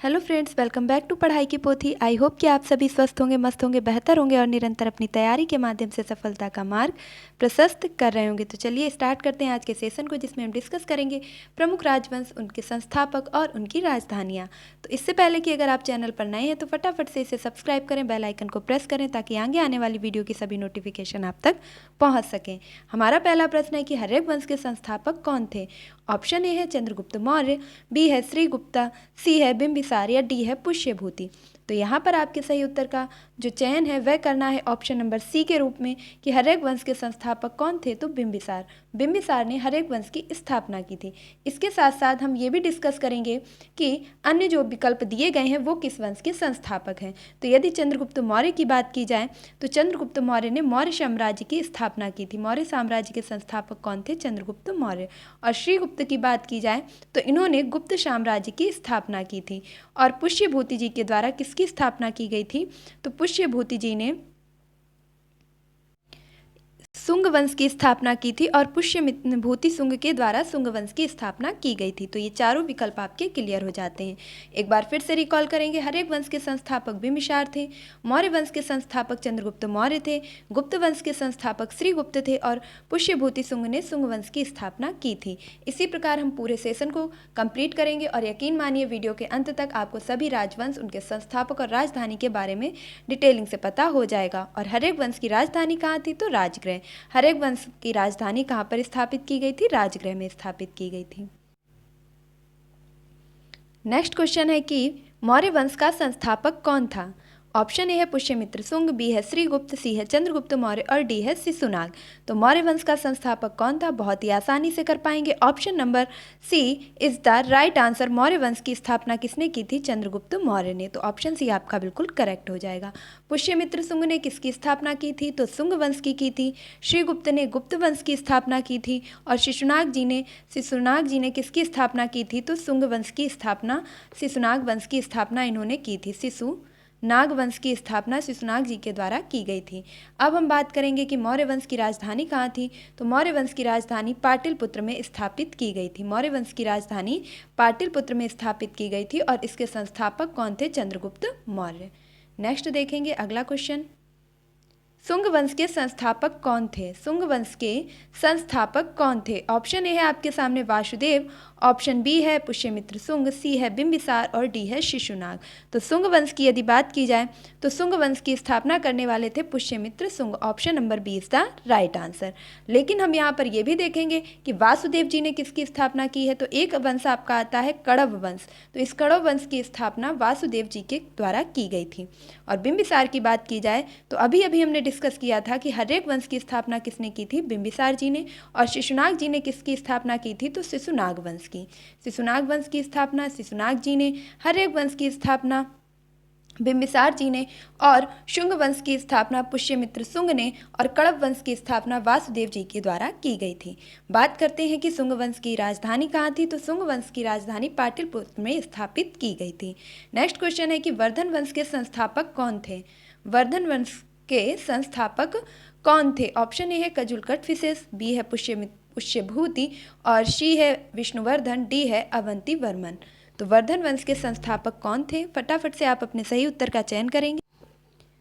Hello friends, welcome back to पढ़ाई की पोथी। आई होप कि आप सभी स्वस्थ होंगे, मस्त होंगे, बेहतर होंगे और निरंतर अपनी तैयारी के माध्यम से सफलता का मार्ग प्रशस्त कर रहे होंगे। तो चलिए स्टार्ट करते हैं आज के सेशन को, जिसमें हम डिस्कस करेंगे प्रमुख राजवंश, उनके संस्थापक और उनकी राजधानियाँ। तो इससे पहले कि अगर आप चैनल पर नए हैं तो फटाफट से इसे सब्सक्राइब करें, बेल आइकन को प्रेस करें ताकि आगे आने वाली वीडियो की सभी नोटिफिकेशन आप तक पहुँच सकें। हमारा पहला प्रश्न है कि हर्यक वंश के संस्थापक कौन थे। ऑप्शन ए है चंद्रगुप्त मौर्य, बी है श्रीगुप्ता, सी है बिंबिसार या डी है पुष्यभूति। तो यहाँ पर आपके सही उत्तर का जो चयन है वह करना है ऑप्शन नंबर सी के रूप में कि हर्यक वंश के संस्थापक कौन थे, तो बिंबिसार। बिंबिसार ने हर्यक वंश की स्थापना की थी। इसके साथ साथ हम ये भी डिस्कस करेंगे कि अन्य जो विकल्प दिए गए हैं वो किस वंश के संस्थापक हैं। तो यदि चंद्रगुप्त मौर्य की बात की जाए तो चंद्रगुप्त मौर्य ने मौर्य साम्राज्य की स्थापना की थी। मौर्य साम्राज्य के संस्थापक कौन थे, चंद्रगुप्त मौर्य। और श्रीगुप्त की बात की जाए तो इन्होंने गुप्त साम्राज्य की स्थापना की थी। और पुष्यभूति जी के द्वारा किसकी स्थापना की गई थी, तो पुष्यभूति जी ने सुंग वंश की स्थापना की थी और पुष्यभूति सुंग के द्वारा सुंग वंश की स्थापना की गई थी। तो ये चारों विकल्प आपके क्लियर हो जाते हैं। एक बार फिर से रिकॉल करेंगे, हर्यक वंश के संस्थापक बिंबिसार थे, मौर्य वंश के संस्थापक चंद्रगुप्त मौर्य थे, गुप्त वंश के संस्थापक श्रीगुप्त थे और पुष्यभूति सुंग ने सुंग वंश की स्थापना की थी। इसी प्रकार हम पूरे सेशन को कंप्लीट करेंगे और यकीन मानिए वीडियो के अंत तक आपको सभी राजवंश, उनके संस्थापक और राजधानी के बारे में डिटेलिंग से पता हो जाएगा। और हर्यक वंश की राजधानी कहाँ थी, तो राजगृह। हर्यक वंश की राजधानी कहाँ पर स्थापित की गई थी, राजगृह में स्थापित की गई थी। नेक्स्ट क्वेश्चन है कि मौर्य वंश का संस्थापक कौन था। ऑप्शन ए है पुष्यमित्र सुंग, बी है श्रीगुप्त, सी है चंद्रगुप्त मौर्य और डी है शिशुनाग। तो मौर्य वंश का संस्थापक कौन था, बहुत ही आसानी से कर पाएंगे। Option number C is the right answer. Maurya वंश की स्थापना किसने की थी, चंद्रगुप्त मौर्य ने। तो ऑप्शन सी आपका बिल्कुल करेक्ट हो जाएगा। पुष्यमित्र सुंग ने किसकी स्थापना की थी, तो सुंग वंश की थी। श्रीगुप्त ने गुप्त वंश की स्थापना की थी और शिशुनाग जी ने किसकी स्थापना की थी, तो सुंग वंश की स्थापना, शिशुनाग वंश की स्थापना इन्होंने की थी। नाग वंश की स्थापना शिशुनाग जी के द्वारा की गई थी। अब हम बात करेंगे कि मौर्य वंश की राजधानी कहाँ थी। तो मौर्य वंश की राजधानी पाटलिपुत्र में स्थापित की गई थी। मौर्य वंश की राजधानी पाटलिपुत्र में स्थापित की गई थी और इसके संस्थापक कौन थे, चंद्रगुप्त मौर्य। नेक्स्ट देखेंगे अगला क्वेश्चन, सुंग वंश के संस्थापक कौन थे। सुंग वंश के संस्थापक कौन थे। ऑप्शन ए है आपके सामने वासुदेव, ऑप्शन बी है पुष्यमित्र सुंग, सी है बिंबिसार और डी है शिशुनाग। तो सुंग वंश की यदि बात की जाए तो सुंग वंश की स्थापना करने वाले थे Pushyamitra Sunga. Option number B is the right answer. लेकिन हम यहाँ पर यह भी देखेंगे कि वासुदेव जी ने किसकी स्थापना की है। तो एक वंश आपका आता है कड़व वंश। तो इस कड़व वंश की स्थापना वासुदेव जी के द्वारा की गई थी। और बिंबिसार की बात की जाए तो अभी अभी हमने डिस्कस किया था कि हर्यक वंश की स्थापना किसने की थी, बिंबिसार जी ने। और शिशुनाग जी ने किसकी स्थापना की थी, तो शिशुनाग वंश की। शिशुनाग वंश की स्थापना शिशुनाग जी ने, हर्यक वंश की स्थापना बिंबिसार जी ने और शुंग वंश की स्थापना पुष्यमित्र सुंग ने और कड़व वंश की स्थापना वासुदेव जी के द्वारा की गई थी। बात करते हैं कि सुंग वंश की राजधानी कहाँ थी। तो सुंग वंश की राजधानी पाटलिपुत्र में स्थापित की गई थी। नेक्स्ट क्वेश्चन है कि वर्धन वंश के संस्थापक कौन थे। वर्धन वंश के संस्थापक कौन थे। ऑप्शन ए है कजुलकटफिसेस, बी है पुष्यभूति और सी है विष्णुवर्धन, डी है अवंती वर्मन। तो वर्धन वंश के संस्थापक कौन थे, फटाफट से आप अपने सही उत्तर का चयन करेंगे।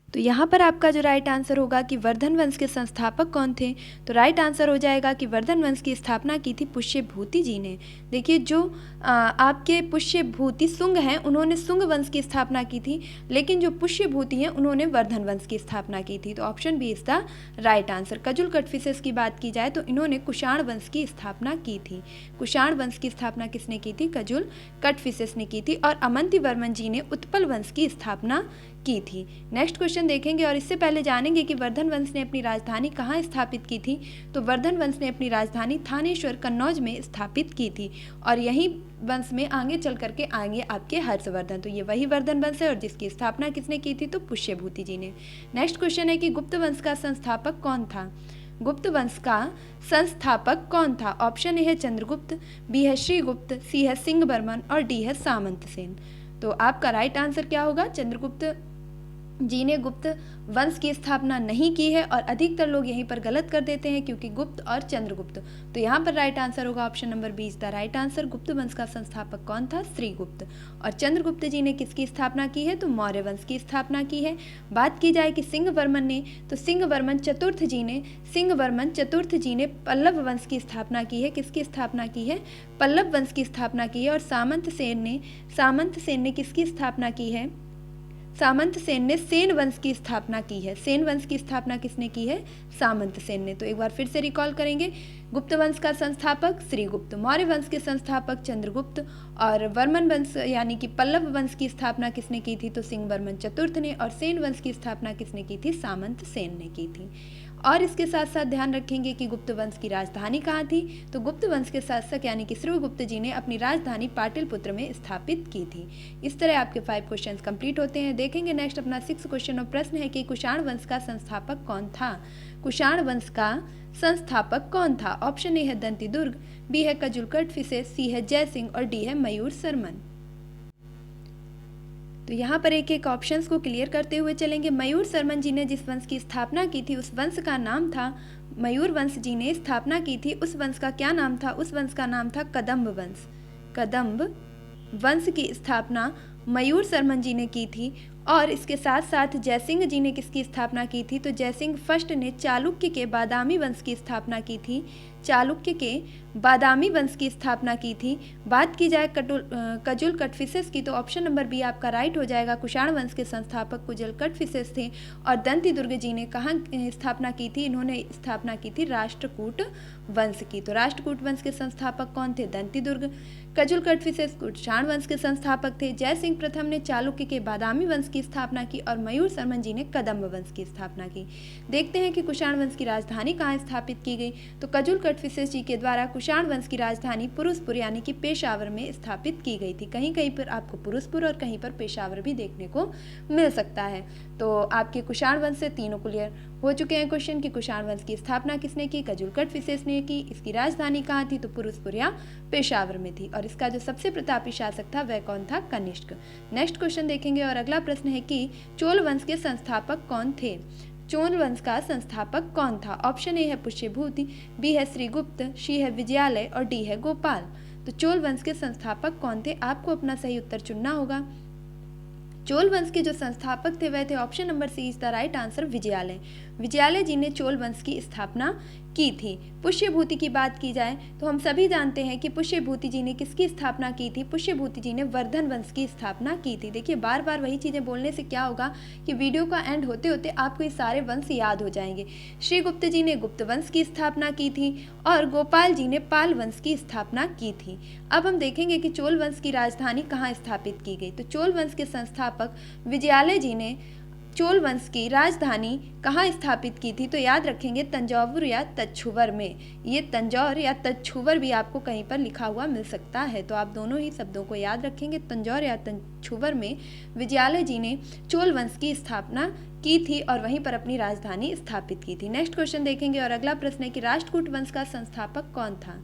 तो यहाँ पर आपका जो राइट आंसर होगा कि वर्धन वंश के संस्थापक कौन थे, तो राइट आंसर हो जाएगा कि वर्धन वंश की स्थापना की थी पुष्यभूति जी ने। देखिए जो आपके पुष्यभूति सुंग हैं उन्होंने सुंग वंश की स्थापना की थी, लेकिन जो पुष्यभूति हैं उन्होंने वर्धन वंश की स्थापना की थी। तो option B is the right answer. कजुलकटफिसेस की बात की जाए तो इन्होंने कुषाण वंश की स्थापना की थी। कुषाण वंश की स्थापना किसने की थी, कजुलकटफिसेस ने की थी। और अवंती वर्मन जी ने उत्पल वंश की स्थापना की थी। नेक्स्ट क्वेश्चन देखेंगे और इससे पहले जानेंगे कि वर्धन वंश ने अपनी राजधानी कहाँ स्थापित की थी। तो वर्धन वंश ने अपनी राजधानी थानेश्वर कन्नौज में स्थापित की थी और यही वंश में आगे चल करके आएंगे आपके हर्षवर्धन। तो ये वही वर्धन वंश है और जिसकी स्थापना किसने की थी, तो पुष्यभूति जी ने। नेक्स्ट क्वेश्चन है कि गुप्त वंश का संस्थापक कौन था। गुप्त वंश का संस्थापक कौन था। ऑप्शन ए है चंद्रगुप्त, बी है श्रीगुप्त, सी है सिंह बर्मन और डी है सामंत सेन। तो आपका राइट आंसर क्या होगा, चंद्रगुप्त जी ने गुप्त वंश की स्थापना नहीं की है, और अधिकतर लोग यहीं पर गलत कर देते हैं क्योंकि गुप्त और चंद्रगुप्त। तो यहाँ पर राइट आंसर होगा option number B is the right answer. Gupta वंश का संस्थापक कौन था? श्रीगुप्त। और चंद्रगुप्त जी ने किसकी स्थापना की है? तो मौर्य वंश की स्थापना की है। बात की जाए कि सिंहवर्मन ने, तो सिंहवर्मन चतुर्थ जी ने पल्लव वंश की स्थापना की है। किसकी स्थापना की है? पल्लव वंश की स्थापना की है। और सामंत सेन ने किसकी स्थापना की है? सामंत सेन ने सेन वंश की स्थापना की है। सेन वंश की स्थापना किसने की है? सामंत सेन ने। तो एक बार फिर से रिकॉल करेंगे, गुप्त वंश का संस्थापक श्रीगुप्त, मौर्य वंश के संस्थापक चंद्रगुप्त, और वर्मन वंश यानी कि पल्लव वंश की स्थापना किसने की थी? तो सिंहवर्मन चतुर्थ ने। और सेन वंश की स्थापना किसने की थी? सामंत सेन ने की थी। और इसके साथ साथ ध्यान रखेंगे कि गुप्त वंश की राजधानी कहाँ थी? तो गुप्त वंश के शासक यानी कि श्रीगुप्त जी ने अपनी राजधानी पाटलिपुत्र में स्थापित की थी। इस तरह आपके 5 क्वेश्चंस कंप्लीट होते हैं। देखेंगे नेक्स्ट अपना 6 क्वेश्चन और प्रश्न है कि कुषाण वंश का संस्थापक कौन था? कुषाण वंश का संस्थापक कौन था? ऑप्शन ए है दंतिदुर्ग, बी है कजुलकटफिसेस, सी है जयसिंह और डी है मयूर सरमन। तो यहाँ पर एक एक ऑप्शंस को क्लियर करते हुए चलेंगे। मयूर सरमन जी ने जिस वंश की स्थापना की थी उस वंश का नाम था, मयूर वंश जी ने स्थापना की थी उस वंश का क्या नाम था? उस वंश का नाम था कदम्ब वंश। कदम्ब वंश की स्थापना मयूर सरमन जी ने की थी। और इसके साथ साथ जयसिंह जी ने किसकी स्थापना की थी? तो जयसिंह फर्स्ट ने चालुक्य के बादामी वंश की स्थापना की थी। चालुक्य के बादामी वंश की स्थापना की थी। बात की जाए कजुल कटफिसेस की, तो ऑप्शन नंबर बी आपका राइट हो जाएगा। कुषाण वंश के संस्थापक कुजल कटफिसेस थे। और दंतिदुर्ग जी ने कहाँ स्थापना की थी? इन्होंने स्थापना की थी राष्ट्रकूट वंश की। तो राष्ट्रकूट वंश के संस्थापक कौन थे? दंतिदुर्ग। कजुल कटफिसेस कुषाण वंश के संस्थापक थे। जयसिंह प्रथम ने चालुक्य के बादामी वंश की स्थापना की और मयूर सरमन जी ने कदम्ब वंश की स्थापना की। देखते हैं कि कुषाण वंश की राजधानी कहाँ स्थापित की गई। तो कजुल कटफिसेस जी के द्वारा कुषाण वंश की राजधानी पुरुषपुर यानी कि पेशावर में स्थापित की गई थी। कहीं कहीं पर आपको पुरुषपुर और कहीं पर पेशावर भी देखने को मिल सकता है। तो आपके कुषाण वंश से तीनों क्लियर हो चुके हैं क्वेश्चन कि कुषाण वंश की स्थापना किसने की? कजुल कटफिसेस ने की। इसकी राजधानी कहाँ थी? तो पुरुषपुर या पेशावर में थी। और इसका जो सबसे प्रतापी शासक था वह कौन था? कनिष्क। नेक्स्ट क्वेश्चन देखेंगे और अगला प्रश्न है कि चोल वंश के संस्थापक कौन थे? चोल वंश का संस्थापक कौन था? ऑप्शन ए है पुष्यभूति, बी है श्रीगुप्त, सी है विजयालय और डी है गोपाल। तो चोल वंश के संस्थापक कौन थे? आपको अपना सही उत्तर चुनना होगा। चोल वंश के जो संस्थापक थे वह थे option number C is the right answer, Vijayalaya. Vijayalaya ji ने चोल वंश की स्थापना की थी। पुष्यभूति की बात की जाए तो हम सभी जानते हैं कि पुष्यभूति जी ने किसकी स्थापना की थी? पुष्यभूति जी ने वर्धन वंश की स्थापना की थी। देखिए बार बार वही चीज़ें बोलने से क्या होगा कि वीडियो का एंड होते होते आपको ये सारे वंश याद हो जाएंगे। श्रीगुप्त जी ने गुप्त वंश की स्थापना की थी और गोपाल जी ने पाल वंश की स्थापना की थी। अब हम देखेंगे कि चोल वंश की राजधानी कहाँ स्थापित की गई। तो चोल वंश के संस्थापक विजयालय जी ने चोल वंश की राजधानी कहाँ स्थापित की थी? तो याद रखेंगे तंजौर या तक्षुवर में। ये तंजौर या तक्षुवर भी आपको कहीं पर लिखा हुआ मिल सकता है, तो आप दोनों ही शब्दों को याद रखेंगे। तंजौर या तक्षुवर में विजयालय जी ने चोल वंश की स्थापना की थी और वहीं पर अपनी राजधानी स्थापित की थी। नेक्स्ट क्वेश्चन देखेंगे और अगला प्रश्न है कि राष्ट्रकूट वंश का संस्थापक कौन था?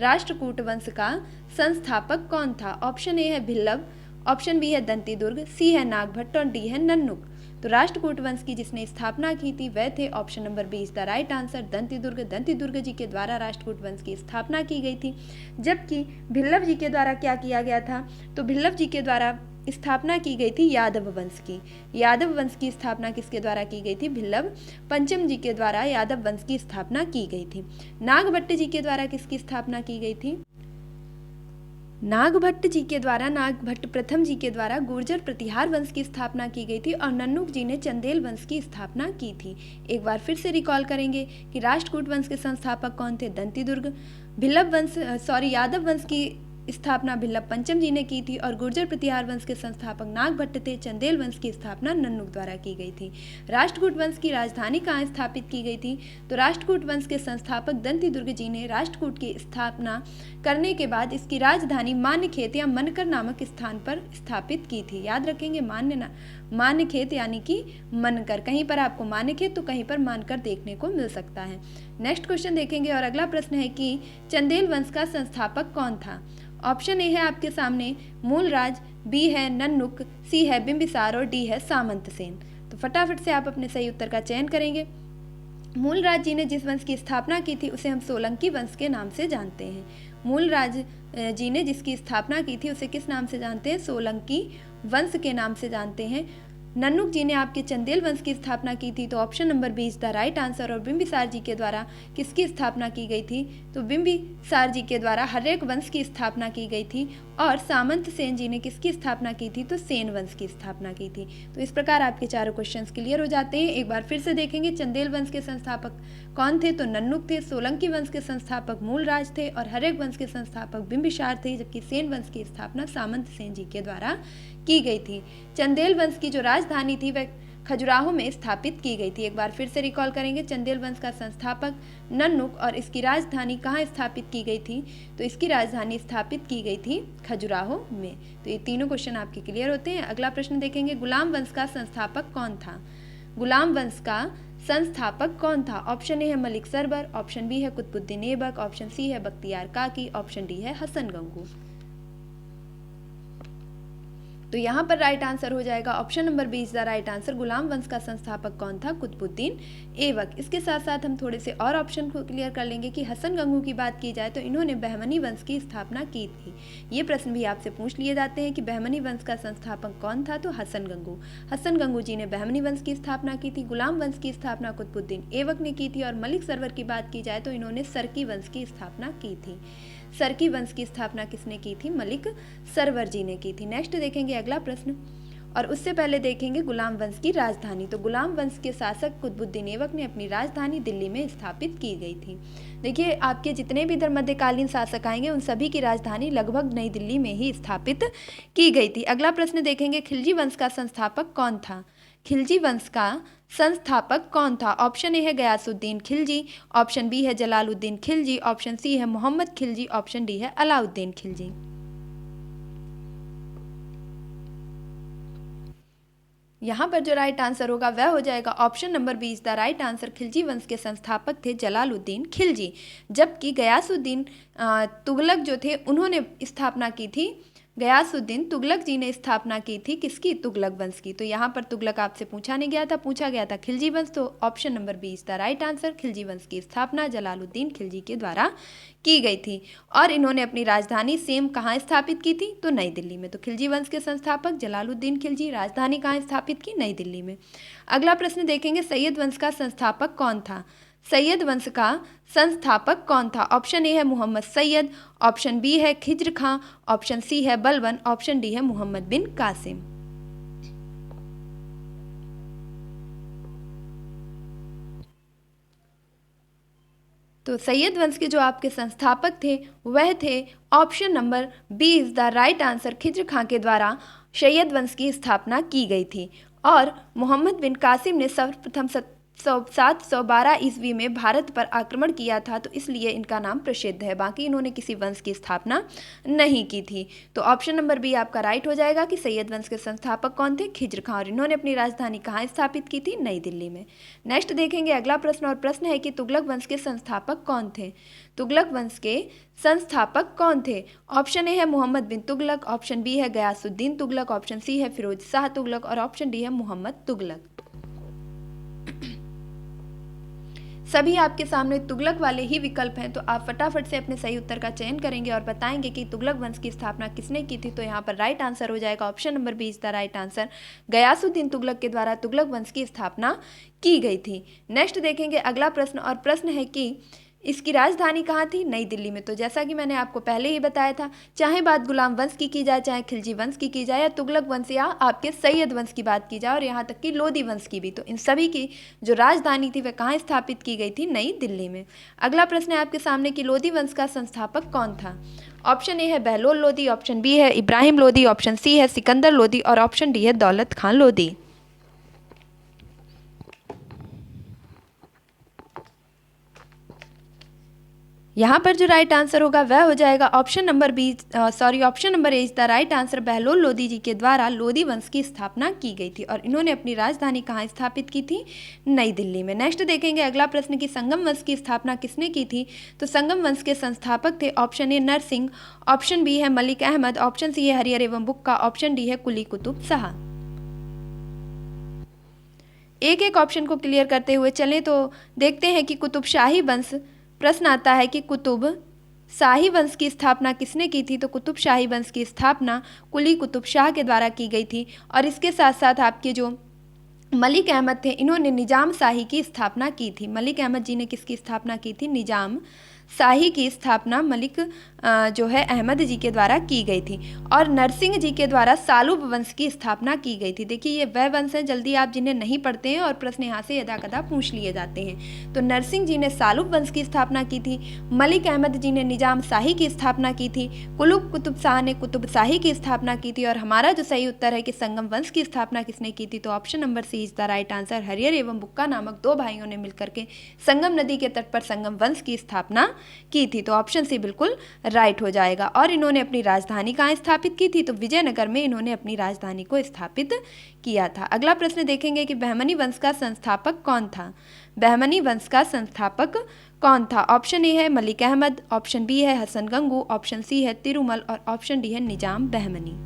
राष्ट्रकूट वंश का संस्थापक कौन था? ऑप्शन ए है भिल्लव, ऑप्शन बी है दंतिदुर्ग, सी है नागभट्ट और डी है नन्नुक। तो राष्ट्रकूट वंश की जिसने स्थापना की थी वह थे option number B is the right answer, Dantidurga. Dantidurga ji के द्वारा राष्ट्रकूट वंश की स्थापना की गई थी। जबकि भिल्लव जी के द्वारा क्या किया गया था? तो भिल्लव जी के द्वारा स्थापना की गई थी यादव वंश की। यादव वंश की स्थापना किसके द्वारा की गई थी? भिल्लव पंचम जी के द्वारा यादव वंश की स्थापना की गई थी। नागभट्ट जी के द्वारा किसकी स्थापना की गई थी? नागभट्ट जी के द्वारा, नागभट्ट प्रथम जी के द्वारा गुर्जर प्रतिहार वंश की स्थापना की गई थी और नन्नुक जी ने चंदेल वंश की स्थापना की थी। एक बार फिर से रिकॉल करेंगे कि राष्ट्रकूट वंश के संस्थापक कौन थे? दंतिदुर्ग। यादव वंश की स्थापना भिल्लव पंचम जी ने की थी और गुर्जर प्रतिहार वंश के संस्थापक नागभट्ट थे। चंदेल वंश की स्थापना नन्नुक द्वारा की गई थी। राष्ट्रकूट वंश की राजधानी कहाँ स्थापित की गई थी? तो राष्ट्रकूट वंश के संस्थापक दंतिदुर्ग जी ने राष्ट्रकूट की स्थापना करने के बाद इसकी राजधानी मान्यखेत या मनकर नामक स्थान पर स्थापित की थी। याद रखेंगे मान्यखेत यानी कि मनकर, कहीं पर आपको मान्यखेत तो कहीं पर मानकर देखने को मिल सकता है। नेक्स्ट क्वेश्चन देखेंगे और अगला प्रश्न है कि चंदेल वंश का संस्थापक कौन था? ऑप्शन ए है आपके सामने मूलराज, बी है नन्नुक, सी है बिंबिसार और डी है सामंत सेन। तो फटाफट से आप अपने सही उत्तर का चयन करेंगे। मूलराज जी ने जिस वंश की स्थापना की थी उसे हम सोलंकी वंश के नाम से जानते हैं। मूलराज जी ने जिसकी स्थापना की थी उसे किस नाम से जानते हैं? सोलंकी वंश के नाम से जानते हैं। नन्नुक जी ने आपके चंदेल वंश की स्थापना की थी, तो option number 20 the right answer. और बिंबिसार जी के द्वारा किसकी स्थापना की गई थी? तो बिंबिसार जी के द्वारा हर्यक वंश की स्थापना की गई थी। और सामंत सेन जी ने किसकी स्थापना की थी? तो सेन वंश की स्थापना की थी। तो इस प्रकार आपके चारों क्वेश्चंस क्लियर हो जाते हैं। एक बार फिर से देखेंगे, चंदेल वंश के संस्थापक कौन थे? तो नन्नुक थे। सोलंकी वंश के संस्थापक मूलराज थे और हर्यक वंश के संस्थापक बिंबिसार थे, जबकि सेन वंश की स्थापना सामंत सेन जी के द्वारा की गई थी। चंदेल वंश की जो राजधानी थी वह खजुराहो में स्थापित की गई थी। एक बार फिर से रिकॉल करेंगे, चंदेल वंश का संस्थापक नन्नुक और इसकी राजधानी कहाँ स्थापित की गई थी? तो इसकी राजधानी स्थापित की गई थी खजुराहो में। तो ये तीनों क्वेश्चन आपके क्लियर होते हैं। अगला प्रश्न देखेंगे, गुलाम वंश का संस्थापक कौन था? गुलाम वंश का संस्थापक कौन था? ऑप्शन ए है मलिक सरवर, ऑप्शन बी है कुतुबुद्दीन ऐबक, ऑप्शन सी है बख्तियार काकी, ऑप्शन डी है हसन गंगू। तो यहाँ पर राइट आंसर हो जाएगा option number 20 the right answer. गुलाम वंश का संस्थापक कौन था? कुतुबुद्दीन ऐबक। इसके साथ साथ हम थोड़े से और ऑप्शन को क्लियर कर लेंगे कि हसन गंगू की बात की जाए तो इन्होंने बहमनी वंश की स्थापना की थी। ये प्रश्न भी आपसे पूछ लिए जाते हैं कि बहमनी वंश का संस्थापक कौन था? तो हसन गंगू। हसन गंगू जी ने बहमनी वंश की स्थापना की थी। गुलाम वंश की स्थापना कुतुबुद्दीन ऐबक ने की थी। और मलिक सरवर की बात की जाए तो इन्होंने सरकी वंश की स्थापना की थी। सरकी वंश की स्थापना किसने की थी? मलिक सरवर जी ने की थी। नेक्स्ट देखेंगे अगला प्रश्न, और उससे पहले देखेंगे गुलाम वंश की राजधानी। तो गुलाम वंश के शासक कुतुबुद्दीन ऐबक ने अपनी राजधानी दिल्ली में स्थापित की गई थी। देखिए, आपके जितने भी इधर मध्यकालीन शासक आएंगे उन सभी की राजधानी लगभग नई दिल्ली में ही स्थापित की गई थी। अगला प्रश्न देखेंगे, खिलजी वंश का संस्थापक कौन था? खिलजी वंश का संस्थापक कौन था? ऑप्शन ए है गयासुद्दीन खिलजी, ऑप्शन बी है जलालुद्दीन खिलजी, ऑप्शन सी है मोहम्मद खिलजी, ऑप्शन डी है अलाउद्दीन खिलजी। यहाँ पर जो राइट आंसर होगा वह हो जाएगा option number 20 the right answer. Khilji वंश के संस्थापक थे जलालुद्दीन खिलजी, जबकि गयासुद्दीन तुगलक जो थे उन्होंने स्थापना की थी। गयासुद्दीन तुगलक जी ने स्थापना की थी किसकी? तुगलक वंश की। तो यहाँ पर तुगलक आपसे पूछा नहीं गया था, पूछा गया था खिलजी वंश। तो option number 20 the right answer. Khilji वंश की स्थापना जलालुद्दीन खिलजी के द्वारा की गई थी। और इन्होंने अपनी राजधानी सेम कहाँ स्थापित की थी? तो नई दिल्ली में। तो खिलजी वंश के संस्थापक जलालुद्दीन खिलजी, राजधानी कहाँ स्थापित की? नई दिल्ली में। अगला प्रश्न देखेंगे, सैयद वंश का संस्थापक कौन था? सैयद वंश का संस्थापक कौन था? ऑप्शन ए है मोहम्मद सैयद, ऑप्शन बी है खिज्र खां, ऑप्शन सी है बलबन, ऑप्शन डी है मोहम्मद बिन कासिम। तो सैयद वंश के जो आपके संस्थापक थे वह थे option number 20 the right answer. Khizr Khan के द्वारा सैयद वंश की स्थापना की गई थी। और मोहम्मद बिन कासिम ने सर्वप्रथम 712 ईस्वी में भारत पर आक्रमण किया था, तो इसलिए इनका नाम प्रसिद्ध है। बाकी इन्होंने किसी वंश की स्थापना नहीं की थी। तो ऑप्शन नंबर बी आपका राइट हो जाएगा कि सैयद वंश के संस्थापक कौन थे? खिज्र खां। और इन्होंने अपनी राजधानी कहाँ स्थापित की थी? नई दिल्ली में। नेक्स्ट देखेंगे अगला प्रश्न, और प्रश्न है कि तुगलक वंश के संस्थापक कौन थे? तुगलक वंश के संस्थापक कौन थे? ऑप्शन ए है मोहम्मद बिन तुगलक, ऑप्शन बी है गयासुद्दीन तुगलक, ऑप्शन सी है फिरोज शाह तुगलक, और ऑप्शन डी है मोहम्मद तुगलक। सभी आपके सामने तुगलक वाले ही विकल्प हैं, तो आप फटाफट से अपने सही उत्तर का चयन करेंगे और बताएंगे कि तुगलक वंश की स्थापना किसने की थी। तो यहाँ पर राइट आंसर हो जाएगा option number 20 the right answer. Ghiyasuddin Tughlaq के द्वारा तुगलक वंश की स्थापना की गई थी। नेक्स्ट देखेंगे अगला प्रश्न, और प्रश्न है कि इसकी राजधानी कहाँ थी? नई दिल्ली में। तो जैसा कि मैंने आपको पहले ही बताया था, चाहे बात गुलाम वंश की जाए, चाहे खिलजी वंश की जाए, या तुगलक वंश, या आपके सैयद वंश की बात की जाए, और यहाँ तक कि लोदी वंश की भी, तो इन सभी की जो राजधानी थी वह कहाँ स्थापित की गई थी? नई दिल्ली में। अगला प्रश्न है आपके सामने कि लोदी वंश का संस्थापक कौन था? ऑप्शन ए है बहलोल लोदी, ऑप्शन बी है इब्राहिम लोदी, ऑप्शन सी है सिकंदर लोदी, और ऑप्शन डी है दौलत खान लोदी। यहाँ पर जो राइट आंसर होगा वह हो जाएगा option number option number A is the right answer. Bahlol Lodi ji के द्वारा लोदी वंश की स्थापना की गई थी, और इन्होंने अपनी राजधानी कहाँ स्थापित की थी? नई दिल्ली में। नेक्स्ट देखेंगे अगला प्रश्न कि संगम वंश की स्थापना किसने की थी? तो संगम वंश के संस्थापक थे option A Narasimha, option B है मलिक अहमद, ऑप्शन सी है हरिहर एवं बुक्का, ऑप्शन डी है कुली कुतुब शाह। एक एक ऑप्शन को क्लियर करते हुए चलें तो देखते हैं कि कुतुब शाही वंश, प्रश्न आता है कि कुतुब शाही वंश की स्थापना किसने की थी। तो कुतुब शाही वंश की स्थापना कुली कुतुब शाह के द्वारा की गई थी। और इसके साथ साथ आपके जो मलिक अहमद थे, इन्होंने निजाम शाही की स्थापना की थी। मलिक अहमद जी ने किसकी स्थापना की थी? निजाम शाही की स्थापना मलिक जो है अहमद जी के द्वारा की गई थी। और नरसिंह जी के द्वारा सालुब वंश की स्थापना की गई थी। देखिए ये वह वंश हैं जल्दी आप जिन्हें नहीं पढ़ते हैं और प्रश्न यहाँ से यदा कदा पूछ लिए जाते हैं। तो नरसिंह जी ने सालुब वंश की स्थापना की थी, मलिक अहमद जी ने निजाम शाही की स्थापना की थी, कुलुब कुतुब शाह ने कुतुब शाही की स्थापना की थी। और हमारा जो सही उत्तर है कि संगम वंश की स्थापना किसने की थी? तो option number C is the right answer. Harihara एवं बुक्का नामक दो भाइयों ने मिलकर के संगम नदी के तट पर संगम वंश की स्थापना की थी। तो ऑप्शन सी बिल्कुल राइट हो जाएगा। और इन्होंने अपनी राजधानी कहाँ स्थापित की थी? तो विजयनगर में इन्होंने अपनी राजधानी को स्थापित किया था। अगला प्रश्न देखेंगे कि बहमनी वंश का संस्थापक कौन था? बहमनी वंश का संस्थापक कौन था? ऑप्शन ए है मलिक अहमद, ऑप्शन बी है हसन गंगू, ऑप्शन सी है तिरुमल और ऑप्शन डी है निजाम बहमनी।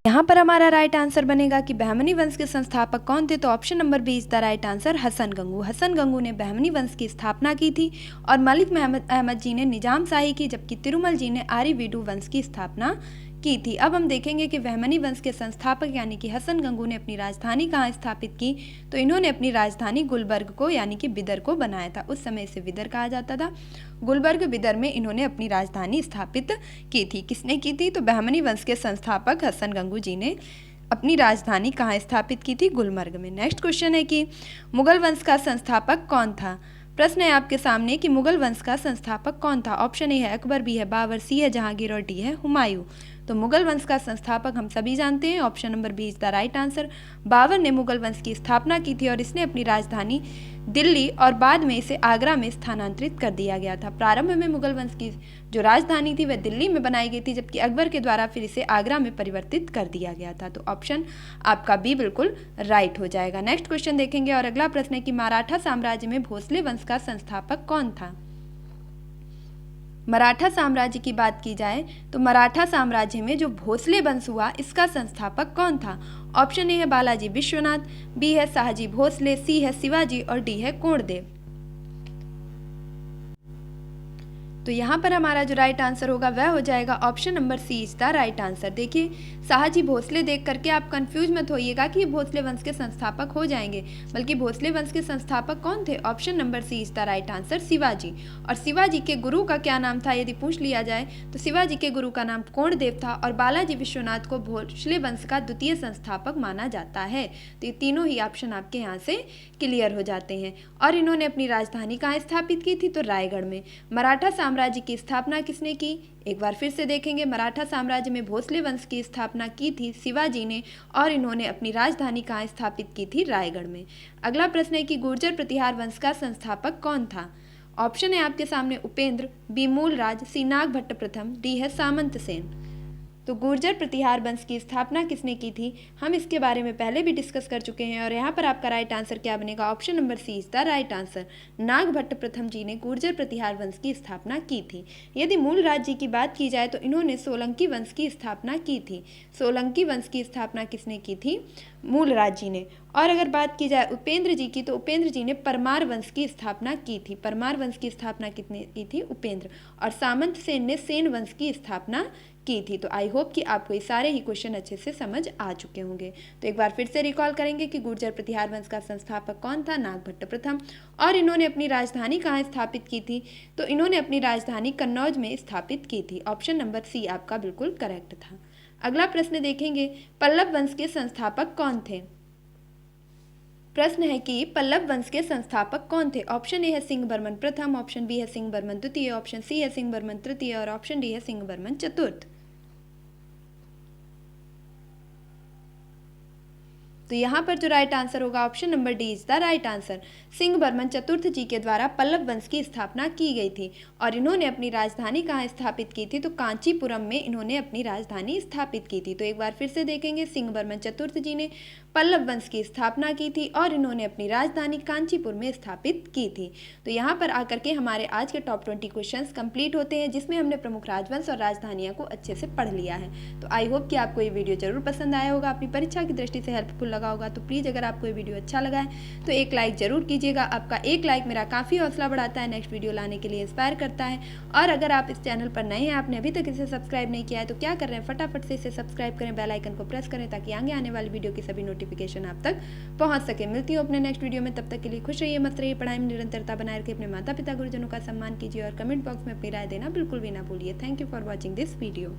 यहाँ पर हमारा राइट आंसर बनेगा कि बहमनी वंश के संस्थापक कौन थे? तो option number B is the right answer, Hasan Gangu. Hasan Gangu ने बहमनी वंश की स्थापना की थी और मलिक अहमद जी ने निजाम शाही की, जबकि तिरुमल जी ने आर्यवीडू वंश की स्थापना की थी। अब हम देखेंगे कि बहमनी वंश के संस्थापक यानी कि हसन गंगू ने अपनी राजधानी कहाँ स्थापित की? तो इन्होंने अपनी राजधानी गुलबर्ग को यानी कि बिदर को बनाया था। उस समय इसे बिदर कहा जाता था। गुलबर्ग बिदर में इन्होंने अपनी राजधानी स्थापित की थी। किसने की थी? तो बहमनी वंश के संस्थापक हसन गंगू जी ने अपनी राजधानी कहाँ स्थापित की थी? गुलमर्ग में। नेक्स्ट क्वेश्चन है कि मुगल वंश का संस्थापक कौन था? प्रश्न है आपके सामने कि मुगल वंश का संस्थापक कौन था? ऑप्शन ए है अकबर, बी है बाबर, सी है जहांगीर और डी है हुमायूं। तो मुगल वंश का संस्थापक हम सभी जानते हैं, option number B is the right answer. Babur ने मुगल वंश की स्थापना की थी और इसने अपनी राजधानी दिल्ली और बाद में इसे आगरा में स्थानांतरित कर दिया गया था। प्रारंभ में मुगल वंश की जो राजधानी थी वह दिल्ली में बनाई गई थी, जबकि अकबर के द्वारा फिर इसे आगरा में परिवर्तित कर दिया गया था। तो ऑप्शन आपका बी बिल्कुल राइट हो जाएगा। नेक्स्ट क्वेश्चन देखेंगे और अगला प्रश्न है कि मराठा साम्राज्य में भोसले वंश का संस्थापक कौन था? मराठा साम्राज्य की बात की जाए तो मराठा साम्राज्य में जो भोसले वंश हुआ इसका संस्थापक कौन था? ऑप्शन ए है बालाजी विश्वनाथ, बी है शाहजी भोसले, सी है शिवाजी और डी है कोणदेव। तो यहाँ पर हमारा जो राइट आंसर होगा वह हो जाएगा option number C is the right answer. देखिए शाहजी भोसले देख करके आप कंफ्यूज मत होइएगा कि ये भोसले वंश के संस्थापक हो जाएंगे, बल्कि भोसले वंश के संस्थापक कौन थे? Option number C is the right answer, Shivaji. और शिवाजी के गुरु का क्या नाम था यदि पूछ लिया जाए तो शिवाजी के गुरु का नाम कोणदेव था और बालाजी विश्वनाथ को भोसले वंश का द्वितीय संस्थापक माना जाता है। तो ये तीनों ही ऑप्शन आपके यहाँ से क्लियर हो जाते हैं। और इन्होंने अपनी राजधानी कहाँ स्थापित की थी? तो रायगढ़ में। मराठा साम्राज्य की स्थापना किसने की? एक बार फिर से देखेंगे, मराठा साम्राज्य में भोसले वंश की स्थापना की थी शिवाजी ने और इन्होंने अपनी राजधानी कहाँ स्थापित की थी? रायगढ़ में। अगला प्रश्न है कि गुर्जर प्रतिहार वंश का संस्थापक कौन था? ऑप्शन है आपके सामने उपेंद्र, बी मूलराज, सी नागभट्ट प्रथम, डी है सामंत सेन। तो गुर्जर प्रतिहार वंश की स्थापना किसने की थी? हम इसके बारे में पहले भी डिस्कस कर चुके हैं और यहाँ पर आपका राइट आंसर क्या बनेगा? Option number C is the right answer. Nagabhata प्रथम जी ने गुर्जर प्रतिहार वंश की स्थापना की थी। यदि मूल राज्य की बात की जाए तो इन्होंने सोलंकी वंश की स्थापना की थी। सोलंकी वंश की स्थापना किसने की थी? मूलराज जी ने। और अगर बात की जाए उपेंद्र जी की तो उपेंद्र जी ने परमार वंश की स्थापना की थी। परमार वंश की स्थापना किसने की थी? उपेंद्र। और सामंत सेन ने सेन वंश की स्थापना की थी। तो आई होप कि आपको ये सारे ही क्वेश्चन अच्छे से समझ आ चुके होंगे। तो एक बार फिर से रिकॉल करेंगे कि गुर्जर प्रतिहार वंश का संस्थापक कौन था? नागभट्ट प्रथम। और इन्होंने अपनी राजधानी कहाँ स्थापित की थी? तो इन्होंने अपनी राजधानी कन्नौज में स्थापित की थी। ऑप्शन नंबर सी आपका बिल्कुल करेक्ट था। अगला प्रश्न देखेंगे, पल्लव वंश के संस्थापक कौन थे? प्रश्न है कि पल्लव वंश के संस्थापक कौन थे? ऑप्शन ए है सिंह बर्मन प्रथम, ऑप्शन बी है सिंह बर्मन द्वितीय, ऑप्शन सी है सिंह बर्मन तृतीय और ऑप्शन डी है सिंह बर्मन चतुर्थ। तो यहाँ पर जो राइट आंसर होगा option number D is the right answer. Singh Barman चतुर्थ जी के द्वारा पल्लव वंश की स्थापना की गई थी और इन्होंने अपनी राजधानी कहाँ स्थापित की थी? तो कांचीपुरम में इन्होंने अपनी राजधानी स्थापित की थी। तो एक बार फिर से देखेंगे, सिंह बर्मन चतुर्थ जी ने पल्लव वंश की स्थापना की थी और इन्होंने अपनी राजधानी कांचीपुर में स्थापित की थी। तो यहाँ पर आकर के हमारे आज के टॉप 20 क्वेश्चंस कंप्लीट होते हैं, जिसमें हमने प्रमुख राजवंश और राजधानियाँ को अच्छे से पढ़ लिया है। तो आई होप कि आपको ये वीडियो जरूर पसंद आया होगा, अपनी परीक्षा की दृष्टि से हेल्पफुल लगा होगा। तो प्लीज़ अगर आपको ये वीडियो अच्छा लगा है तो एक लाइक जरूर कीजिएगा। आपका एक लाइक मेरा काफ़ी हौसला बढ़ाता है, नेक्स्ट वीडियो लाने के लिए इंस्पायर करता है। और अगर आप इस चैनल पर नए हैं, आपने अभी तक इसे सब्सक्राइब नहीं किया है, तो क्या कर रहे हैं, फटाफट से इसे सब्सक्राइब करें, बेल आइकन को प्रेस करें ताकि आगे आने वाली वीडियो की सभी नोटिफिकेशन आप तक पहुंच सके। मिलती हूँ अपने नेक्स्ट वीडियो में, तब तक के लिए खुश रहिए, मस्त रहिए, पढ़ाई में निरंतरता बनाए रखिए, अपने माता पिता गुरुजनों का सम्मान कीजिए और कमेंट बॉक्स में अपनी राय देना बिल्कुल भी ना भूलिए। Thank you for watching this video.